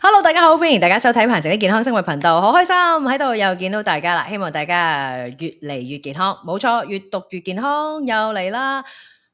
Hello，大家好，歡迎大家收睇彭靜的健康生活頻道，好開心喺度又見到大家啦，希望大家越嚟越健康，冇錯，越讀越健康又嚟啦，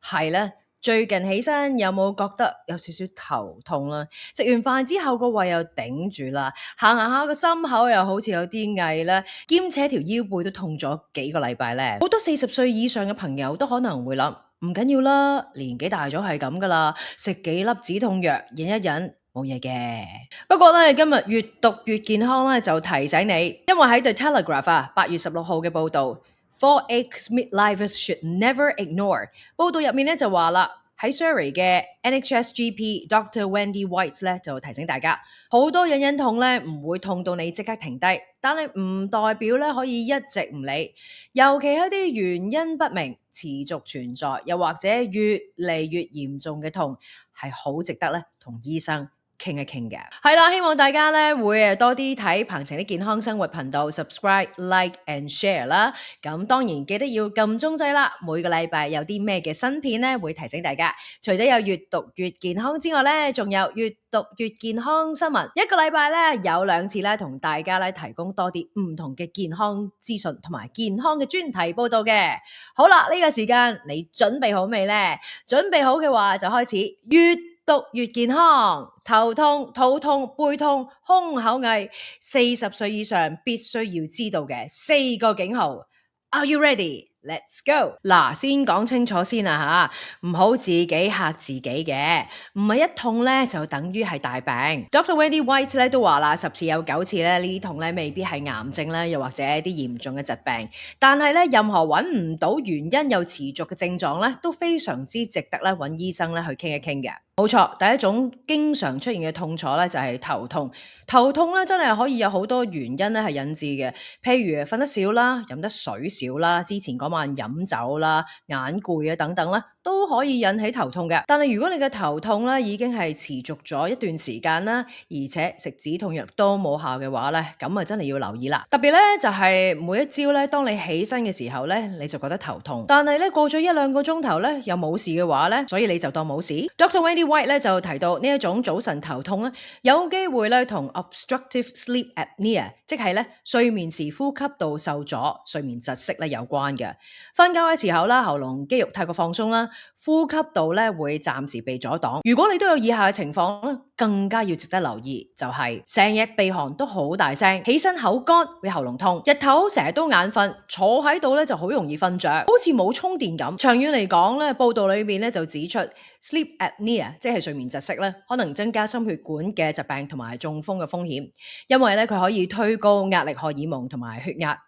係啦，最近起身有冇覺得有少少頭痛啦？食完飯之後個胃又頂住啦，行下個心口又好似有啲翳啦，兼且條腰背都痛咗幾個禮拜咧，好多40歲以上嘅朋友都可能會諗，唔緊要啦，年紀大咗係咁噶啦，食幾粒止痛藥忍一忍。冇嘢嘅，不過咧今日越讀越健康咧，就提醒你，因為喺 The Telegraph 8月16號嘅報導 ，4 aches midlifers should never ignore。報導入面咧就話啦，喺 Surrey 嘅 NHS GP Dr. Wendy White 咧就提醒大家，好多隱痛咧唔會痛到你即刻停低，但係唔代表咧可以一直唔理，尤其係啲原因不明、持續存在，又或者越嚟越嚴重嘅痛，係好值得咧同醫生傾一傾嘅，係啦，希望大家咧會多啲睇彭晴的健康生活頻道 ，subscribe、like and share 啦。咁當然記得要撳鐘仔啦。每個禮拜有啲咩嘅新片咧，會提醒大家。除咗有越讀越健康之外咧，仲有越讀越健康新聞。一個禮拜咧有2次咧，同大家咧提供多啲唔同嘅健康資訊同埋健康嘅專題報道嘅。好啦，呢個時間你準備好未咧？準備好嘅話就開始越讀越健康，頭痛、肚痛、背痛、胸口翳，40歲以上必須要知道嘅4個警號。Are you ready? Let's go！ 嗱，先講清楚先啦吓，唔好自己嚇自己嘅，唔係一痛咧就等於係大病。Dr. Wendy White 咧都話啦，10次有9次咧呢啲痛咧未必係癌症咧，又或者一啲嚴重嘅疾病，但係咧任何揾唔到原因又持續嘅症狀咧，都非常之值得咧揾醫生咧去傾一傾嘅。冇錯，第一種經常出現嘅痛楚咧就係頭痛。頭痛咧真係可以有好多原因咧係引致嘅，譬如瞓得少啦、飲得水少啦、之前嗰晚飲酒啦、眼攰啊等等啦，都可以引起頭痛嘅。但係如果你嘅頭痛咧已經係持續咗一段時間啦，而且食止痛藥都冇效嘅話咧，咁啊真係要留意啦。特別咧就係每一朝咧，當你起身嘅時候咧，你就覺得頭痛，但係咧過咗1-2個鐘頭咧又冇事嘅話咧，所以你就當冇事。Dr. Wendy White 咧就提到呢一種早晨頭痛咧，有機會咧同 obstructive sleep apnea， 即係咧睡眠時呼吸道受阻、睡眠窒息咧有關嘅。瞓覺嘅時候啦，喉嚨肌肉太過放鬆啦，呼吸道咧會暫時被阻擋。如果你都有以下嘅情況咧，更加要值得留意，就係成日鼻鼾都好大聲，起身口乾會喉嚨痛，日頭成日都眼瞓，坐喺度咧就好容易瞓着，好似冇充電咁。長遠嚟講咧，報道裏面咧就指出 sleep apnea 即係睡眠窒息咧，可能增加心血管嘅疾病同埋中風嘅風險，因為咧佢可以推高壓力荷爾蒙同埋血壓。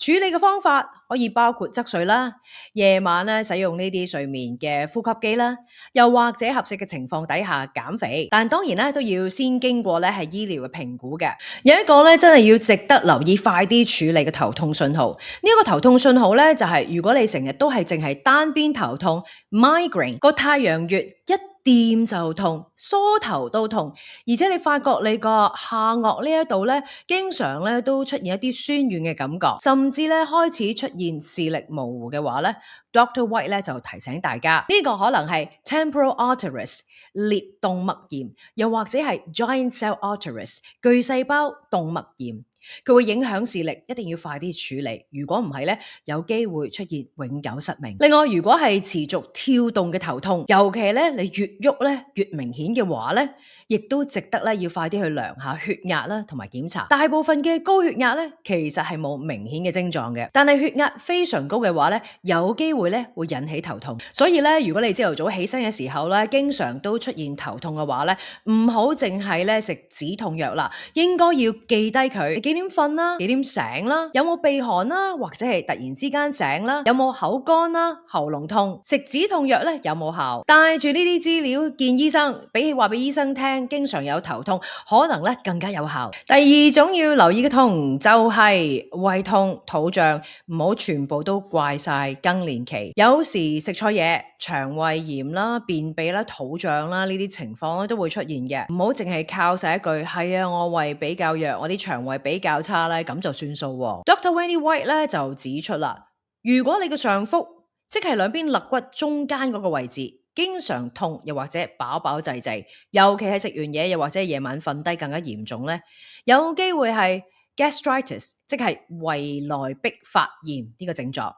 處理嘅方法可以包括側睡啦，夜晚咧使用呢啲睡眠嘅呼吸機啦，又或者合適嘅情況底下減肥，但當然咧都要先經過咧係醫療嘅評估嘅。有一個咧真係要值得留意快啲處理嘅頭痛信號，呢個頭痛信號咧就係如果你成日都係淨係單邊頭痛 migraine 個太陽穴一掂就痛，梳頭都痛，而且你發覺你個下顎呢一度咧，經常咧都出現一啲酸軟嘅感覺，甚至咧開始出現視力模糊嘅話咧 ，Dr. White 咧就提醒大家，呢個可能係 temporal arteries 裂動脈炎，又或者係 giant cell arteries 巨細胞動脈炎。佢會影響視力，一定要快啲處理。如果唔係咧，有機會出現永久失明。另外，如果係持續跳動嘅頭痛，尤其咧你越喐咧越明顯嘅話咧，亦都值得咧要快啲去量下血壓啦，同埋檢查。大部分嘅高血壓咧，其實係冇明顯嘅症狀嘅，但係血壓非常高嘅話咧，有機會咧會引起頭痛。所以咧，如果你朝頭早起身嘅時候咧，經常都出現頭痛嘅話咧，唔好淨係咧食止痛藥啦，應該要記低佢。幾點瞓啦？幾點醒啦？有冇鼻鼾啦？或者係突然之間醒啦？有冇口乾啦？喉嚨痛？食止痛藥咧有冇效？帶住呢啲資料見醫生，比起話俾醫生聽，經常有頭痛，可能咧更加有效。第二種要留意嘅痛就係胃痛、肚脹，唔好全部都怪晒更年期。有時食錯嘢、腸胃炎啦、便秘啦、肚脹啦呢啲情況咧都會出現嘅，唔好淨係靠晒一句係啊，我胃比較弱，我啲腸胃比較差咧，咁就算數喎。Dr. Wendy White 咧就指出啦，如果你嘅上腹，即係兩邊肋骨中間嗰個位置，經常痛又或者飽飽滯滯，尤其係食完嘢又或者夜晚瞓低更加嚴重咧，有機會係 gastritis，即係胃內壁發炎呢個症狀。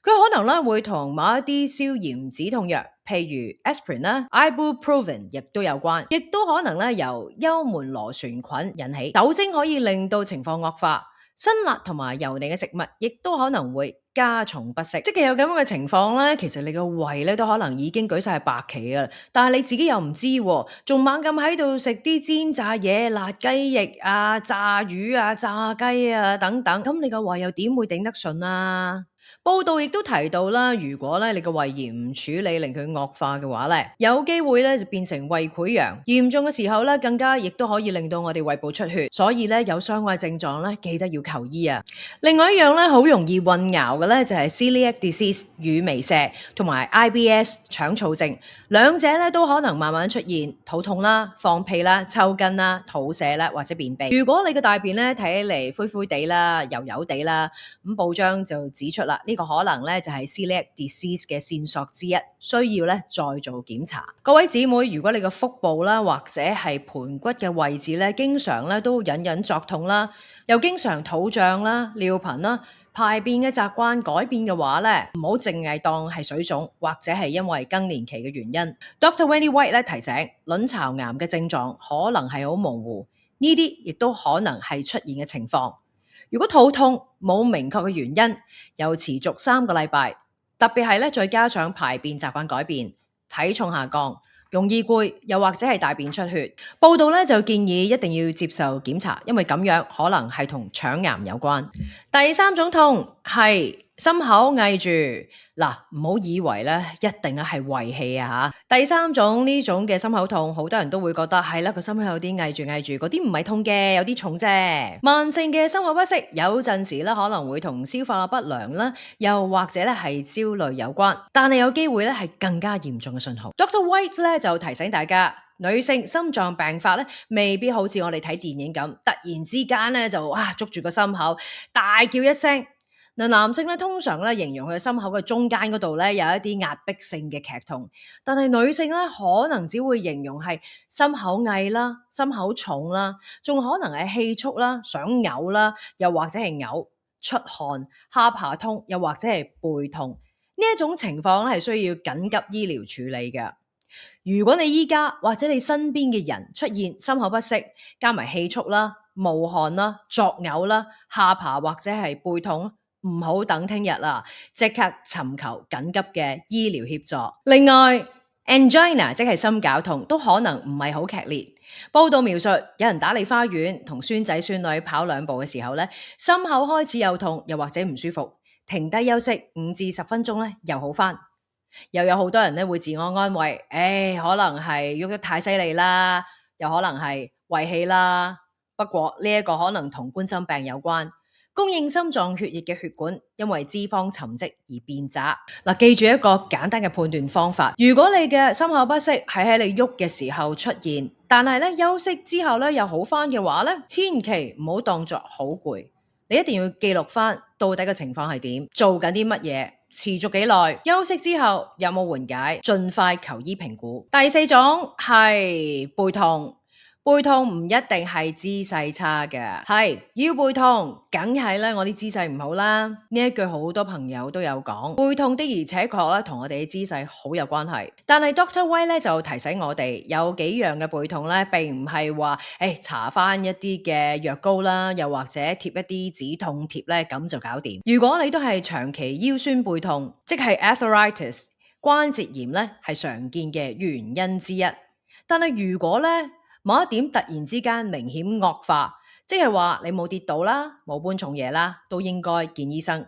佢可能咧會同某一啲消炎止痛藥，譬如 aspirin 啦、ibuprofen 亦都有關，亦都可能咧由幽門螺旋菌引起。酒精可以令到情況惡化，辛辣同埋油膩嘅食物亦都可能會加重不適。即係有咁樣嘅情況咧，其實你個胃咧都可能已經舉晒白旗㗎喇，但係你自己又唔知喎，仲猛咁喺度食啲煎炸嘢、辣雞翼啊、炸魚啊、炸雞啊等等，咁你個胃又點會頂得順啊？報道亦都提到啦，如果咧你個胃炎唔處理，令佢惡化嘅話咧，有機會咧就變成胃潰瘍，嚴重嘅時候咧更加亦都可以令到我哋胃部出血，所以咧有相關症狀咧記得要求醫啊。另外一樣咧好容易混淆嘅咧就係 celiac disease 乳糜痔同埋 IBS 腸燥症，兩者咧都可能慢慢出現肚痛啦、放屁啦、抽筋啦、肚瀉啦或者便秘。如果你嘅大便咧睇起嚟灰灰地啦、油油地啦，咁報章就指出啦。呢個可能咧就係 celiac disease 嘅線索之一，需要咧再做檢查。各位姊妹，如果你個腹部啦或者係盆骨嘅位置咧，經常咧都隱隱作痛啦，又經常肚脹啦、尿頻啦、排便嘅習慣改變嘅話咧，唔好淨係當係水腫或者係因為更年期嘅原因。Dr. Wendy White 咧提醒，卵巢癌嘅症狀可能係好模糊，呢啲亦都可能係出現嘅情況。如果肚痛冇明確嘅原因，又持續3個禮拜，特別係咧再加上排便習慣改變、體重下降、容易攰，又或者係大便出血，報道咧就建議一定要接受檢查，因為咁樣可能係同腸癌有關。第三種痛係心口翳住，嗱，唔好以為咧一定係胃氣啊嚇。第三種呢種嘅心口痛，好多人都會覺得係啦，個心口有啲翳住，嗰啲唔係痛嘅，有啲重啫。慢性嘅心口不適有陣時咧可能會同消化不良啦，又或者咧係焦慮有關，但係有機會咧係更加嚴重嘅信號。Dr. White 咧就提醒大家，女性心臟病發咧未必好似我哋睇電影咁，突然之間咧就捉住個心口大叫一聲。男性咧通常咧形容佢嘅心口嘅中間嗰度咧有一啲壓迫性嘅劇痛，但係女性咧可能只會形容係心口翳啦、心口重啦，仲可能係氣促啦、想嘔啦，又或者係嘔、出汗、下巴痛，又或者係背痛。呢一種情況咧係需要緊急醫療處理嘅。如果你依家或者你身邊嘅人出現心口不適，加埋氣促啦、冒汗啦、作嘔啦、下巴或者係背痛，唔好等聽日啦，即刻尋求緊急嘅醫療協助。另外 angina 即係心絞痛都可能唔係好劇烈。報道描述有人打理花園同孫仔孫女跑2步嘅時候咧，心口開始有痛又或者唔舒服，停低休息5至10分鐘咧又好返。又有好多人咧會自我安慰，可能係喐得太犀利啦，又可能係胃氣啦。不過呢一個可能同冠心病有關。供應心臟血液嘅血管因為脂肪沉積而變窄。記住一個簡單嘅判斷方法，如果你嘅心口不適係喺你喐嘅時候出現，但係咧休息之後咧又好返嘅話咧，千祈唔好當作好攰，你一定要記錄返到底嘅情況係點，做緊啲乜嘢，持續幾耐，休息之後有冇緩解，盡快求醫評估。第4種係背痛。背痛唔一定係姿勢差嘅，係腰背痛，梗係咧我啲姿勢唔好啦。呢一句好多朋友都有講，背痛的而且確咧同我哋嘅姿勢好有關係。但係 Dr. White 咧就提醒我哋，有幾樣嘅背痛咧，並唔係話搽翻一啲嘅藥膏啦，又或者貼一啲止痛貼咧，咁就搞掂。如果你都係長期腰酸背痛，即係 arthritis 關節炎咧，係常見嘅原因之一。但係如果咧某一點突然之間明顯惡化，即係話你冇跌倒啦，冇搬重嘢啦，都應該見醫生。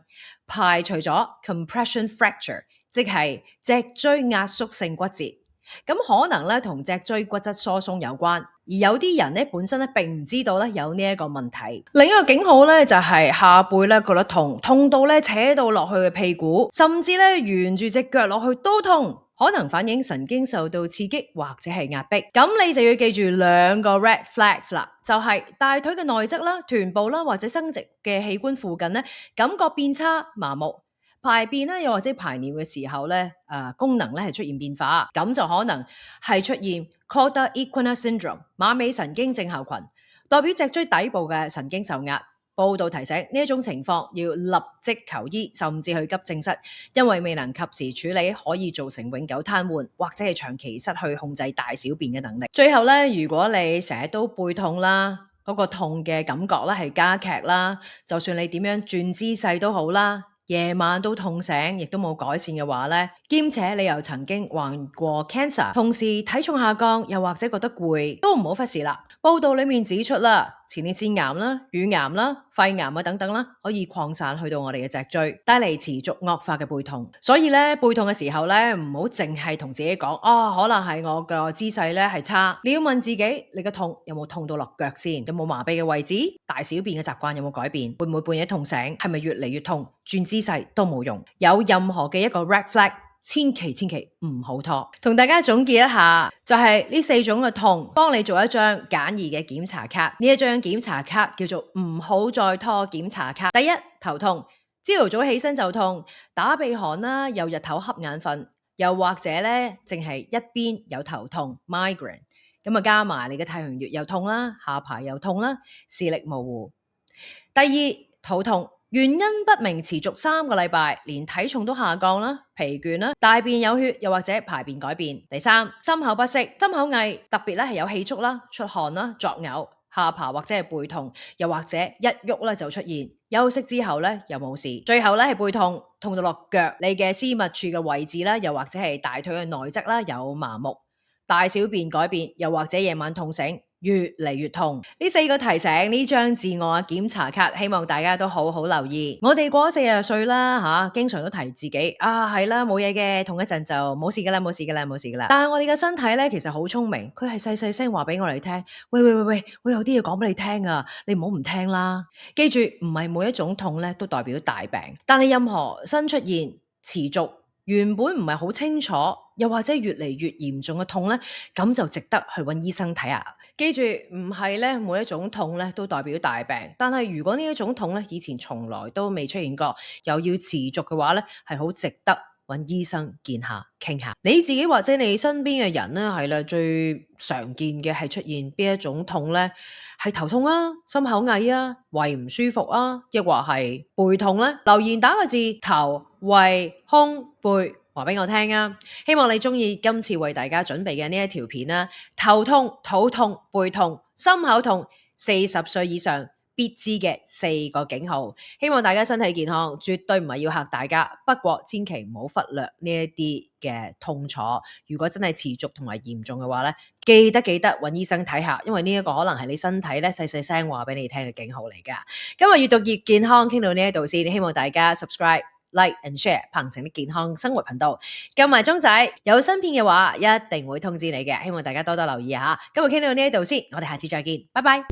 排除咗 compression fracture， 即係脊椎壓縮性骨折，咁可能咧同脊椎骨質疏鬆有關。而有啲人咧本身咧並唔知道咧有呢一個問題。另一個警號咧就係下背咧覺得痛，痛到咧扯到落去嘅屁股，甚至咧沿住隻腳落去都痛。可能反映神經受到刺激或者係壓迫，咁你就要記住2個 red flags 啦，就係大腿嘅內側啦、臀部啦或者生殖嘅器官附近咧，感覺變差、麻木，排便咧，又或者排尿嘅時候咧，功能咧係出現變化，咁就可能係出現 Cauda equina syndrome 馬尾神經症候群，代表脊椎底部嘅神經受壓。報道提醒呢一種情況要立即求醫，甚至去急症室，因為未能及時處理，可以造成永久癱瘓，或者係長期失去控制大小便嘅能力。最後咧，如果你成日都背痛啦，嗰個痛嘅感覺咧係加劇啦，就算你點樣轉姿勢都好啦，夜晚都痛醒，亦都冇改善嘅話咧，兼且你又曾經患過 cancer， 同時體重下降，又或者覺得攰，都唔好忽視啦。報道裡面指出啦，前列腺癌啦、乳癌啦、肺癌啊等等啦，可以擴散去到我哋嘅脊椎，帶嚟持續惡化嘅背痛。所以咧，背痛嘅時候咧，唔好淨係同自己講，可能係我個姿勢咧係差。你要問自己，你嘅痛有冇痛到落腳先？有冇麻痹嘅位置？大小便嘅習慣有冇改變？會唔會半夜痛醒？係咪越嚟越痛？轉姿勢都冇用。有任何嘅一個 red flag，千祈唔好拖。同大家總結一下，就係呢4種嘅痛，幫你做一張簡易嘅檢查卡。呢一張檢查卡叫做唔好再拖檢查卡。第一，頭痛，朝頭早起身就痛，打鼻鼾啦，又日頭瞌眼瞓，又或者咧淨係一邊有頭痛 migraine， 咁啊加埋你嘅太陽穴又痛啦，下排又痛啦，視力模糊。第二，肚痛。原因不明，持續3個禮拜，連體重都下降啦，疲倦啦，大便有血，又或者排便改變。第三，心口不適、心口翳，特別咧係有氣促啦、出汗啦、作嘔、下巴或者係背痛，又或者一喐咧就出現。休息之後咧又冇事。最後咧係背痛，痛到落腳，你嘅私密處嘅位置啦，又或者係大腿嘅內側啦有麻木，大小便改變，又或者夜晚痛醒。越嚟越痛，呢4個提醒，呢張自我檢查卡，希望大家都好好留意。我哋過咗40歲啦，經常都提自己係啦，冇嘢嘅，痛一陣就冇事噶啦，冇事噶啦，冇事噶啦。但係我哋嘅身體咧，其實好聰明，佢係細細聲話俾我哋聽，喂，我有啲嘢講俾你聽啊，你唔好唔聽啦。記住，唔係每一種痛咧都代表大病，但係任何新出現、持續，原本唔係好清楚，又或者越嚟越嚴重嘅痛咧，咁就值得去揾醫生睇下。記住，唔係咧每一種痛咧都代表大病，但係如果呢一種痛咧以前從來都未出現過，又要持續嘅話咧，係好值得揾醫生見下傾下。你自己或者你身邊嘅人咧，係啦，最常見嘅係出現邊一種痛咧？係頭痛啊、心口翳啊、胃唔舒服啊，亦或係背痛咧？留言打個字頭、胃、胸、背。話俾我聽啊！希望你中意今次為大家準備嘅呢一條片啦。頭痛、肚痛、背痛、心口痛，40歲以上必知嘅4個警號。希望大家身體健康，絕對唔係要嚇大家。不過千祈唔好忽略呢一啲嘅痛楚。如果真係持續同埋嚴重嘅話咧，記得揾醫生睇下，因為呢一個可能係你身體咧細細聲話俾你聽嘅警號嚟㗎。今日閱讀越健康傾到呢一度先，希望大家 subscribe。Like and share 彭程的健康生活頻道，撳埋鐘仔，有新片嘅話一定會通知你嘅，希望大家多多留意下。今日傾到呢一度先，我哋下次再見，拜拜。